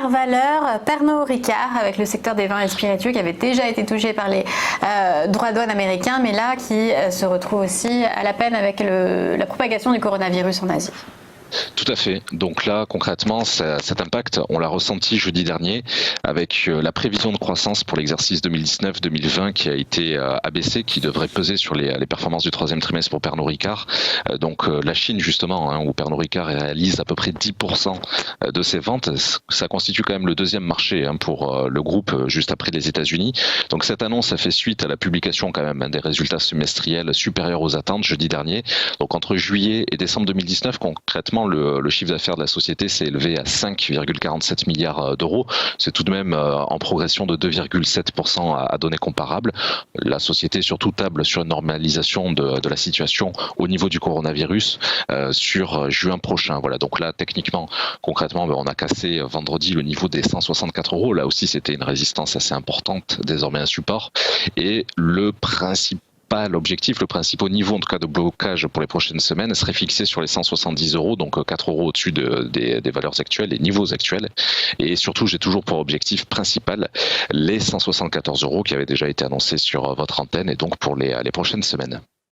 dernière valeur, Pernod Ricard, avec le secteur des vins et spiritueux qui avait déjà été touché par les droits de douane américains, mais là qui se retrouve aussi à la peine avec la propagation du coronavirus en Asie. Tout à fait. Donc là, concrètement, cet impact, on l'a ressenti jeudi dernier avec la prévision de croissance pour l'exercice 2019-2020 qui a été abaissée, qui devrait peser sur les performances du troisième trimestre pour Pernod Ricard. Donc la Chine, justement, où Pernod Ricard réalise à peu près 10% de ses ventes, ça constitue quand même le deuxième marché pour le groupe, juste après les États-Unis. Donc cette annonce a fait suite à la publication quand même des résultats semestriels supérieurs aux attentes jeudi dernier. Donc entre juillet et décembre 2019, concrètement, le chiffre d'affaires de la société s'est élevé à 5,47 milliards d'euros. C'est tout de même en progression de 2,7% à données comparables. La société surtout table sur une normalisation de la situation au niveau du coronavirus sur juin prochain. Voilà, donc là, techniquement, concrètement, on a cassé vendredi le niveau des 164 euros. Là aussi, c'était une résistance assez importante, désormais un support. Et le principal niveau en tout cas de blocage pour les prochaines semaines serait fixé sur les 170 euros, donc 4 euros au-dessus des valeurs actuelles, des niveaux actuels. Et surtout, j'ai toujours pour objectif principal les 174 euros qui avaient déjà été annoncés sur votre antenne et donc pour les prochaines semaines.